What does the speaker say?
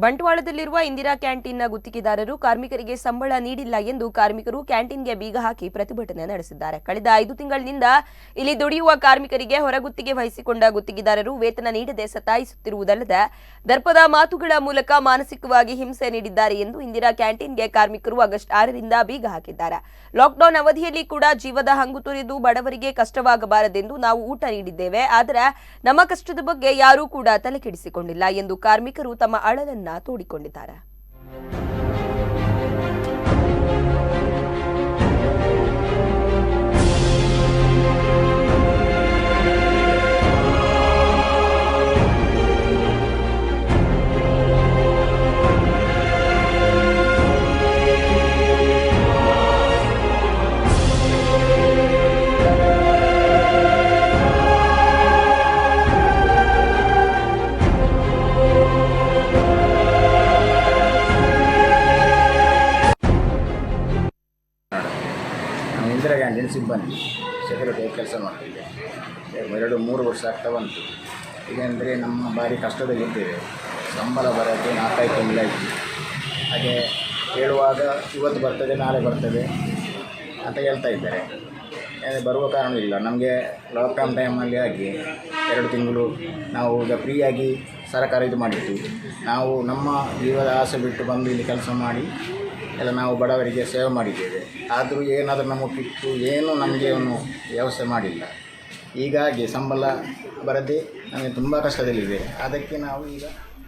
ಬಂಟ್ವಾಳದಲ್ಲಿರುವ ಇಂದಿರಾ ಕ್ಯಾಂಟೀನ್ನ ಗುತ್ತಿಗೆದಾರರು ಕಾರ್ಮಿಕರಿಗೆ ಸಂಬಳ ನೀಡಿಲ್ಲ ಎಂದು ಕಾರ್ಮಿಕರು ಕ್ಯಾಂಟೀನ್ಗೆ ಬೀಗ ಹಾಕಿ ಪ್ರತಿಭಟನೆ ನಡೆಸಿದ್ದಾರೆ. ಕಳೆದ 5 ತಿಂಗಳಿನಿಂದ ಇಲ್ಲಿ ದುಡಿಯುವ ಕಾರ್ಮಿಕರಿಗೆ ಹೊರಗುತ್ತಿಗೆ ವಹಿಸಿಕೊಂಡ ಗುತ್ತಿಗೆದಾರರು ವೇತನ ನೀಡದೆ ಸತಾಯಿಸುತ್ತಿರುವುದಲ್ಲದೆ ದರ್ಪದ ಮಾತುಗಳ ಮೂಲಕ ಮಾನಸಿಕವಾಗಿ ಹಿಂಸೆ ನೀಡಿದ್ದಾರೆ ಎಂದು ಇಂದಿರಾ ಕ್ಯಾಂಟೀನ್ಗೆ ಕಾರ್ಮಿಕರು ಆಗಸ್ಟ್ 6ರಿಂದ ಬೀಗ ಹಾಕಿದ್ದಾರೆ. ಲಾಕ್ಡೌನ್ ಅವಧಿಯಲ್ಲಿ ಕೂಡ ಜೀವದ ಹಂಗು ತೊರೆದು ಬಡವರಿಗೆ ಕಷ್ಟವಾಗಬಾರದೆಂದು ನಾವು ಊಟ ನೀಡಿದ್ದೇವೆ, ಆದರೆ ನಮ್ಮ ಕಷ್ಟದ ಬಗ್ಗೆ ಯಾರೂ ಕೂಡ ತಲೆಕೆಡಿಸಿಕೊಂಡಿಲ್ಲ ಎಂದು ಕಾರ್ಮಿಕರು ತಮ್ಮ ಅಳಲನ್ನು ತೋಡಿಕೊಂಡಿದ್ದಾರೆ. ಇಂದಿರಾ ಕ್ಯಾಂಟೀನ್ ಸಿಬ್ಬಂದಿ ಸೆಕ್ಯೂರಿಟಿ ಕೆಲಸ ಮಾಡ್ತಿದ್ದೆ. 2-3 ವರ್ಷ ಆಗ್ತಾ ಬಂತು. ಈಗಂದರೆ ನಮ್ಮ ಭಾರಿ ಕಷ್ಟದಲ್ಲಿದ್ದೇವೆ. ಸಂಬಳ ಬರೋಕ್ಕೆ 4-5 ತಿಂಗಳಾಯಿತು. ಹಾಗೆ ಹೇಳುವಾಗ ಇವತ್ತು ಬರ್ತದೆ ನಾಳೆ ಬರ್ತದೆ ಅಂತ ಹೇಳ್ತಾ ಇದ್ದಾರೆ. ಬರುವ ಕಾರಣ ಇಲ್ಲ. ನಮಗೆ ಲಾಕ್ಡೌನ್ ಟೈಮಲ್ಲಿ ಆಗಿ 2 ತಿಂಗಳು ನಾವು ಈಗ ಫ್ರೀಯಾಗಿ ಸರ್ಕಾರ ಇದು ಮಾಡಿತ್ತು. ನಾವು ನಮ್ಮ ಜೀವದ ಆಸೆ ಬಿಟ್ಟು ಬಂದು ಇಲ್ಲಿ ಕೆಲಸ ಮಾಡಿ ಎಲ್ಲ ನಾವು ಬಡವರಿಗೆ ಸೇವೆ ಮಾಡಿದ್ದೇವೆ. ಆದರೂ ಏನಾದರೂ ನಮಗೆ ಕಿತ್ತು ಏನೂ ನಮಗೆ ಒಂದು ವ್ಯವಸ್ಥೆ ಮಾಡಿಲ್ಲ. ಹೀಗಾಗಿ ಸಂಬಳ ಬರದೆ ನಮಗೆ ತುಂಬ ಕಷ್ಟದಲ್ಲಿದೆ. ಅದಕ್ಕೆ ನಾವು ಈಗ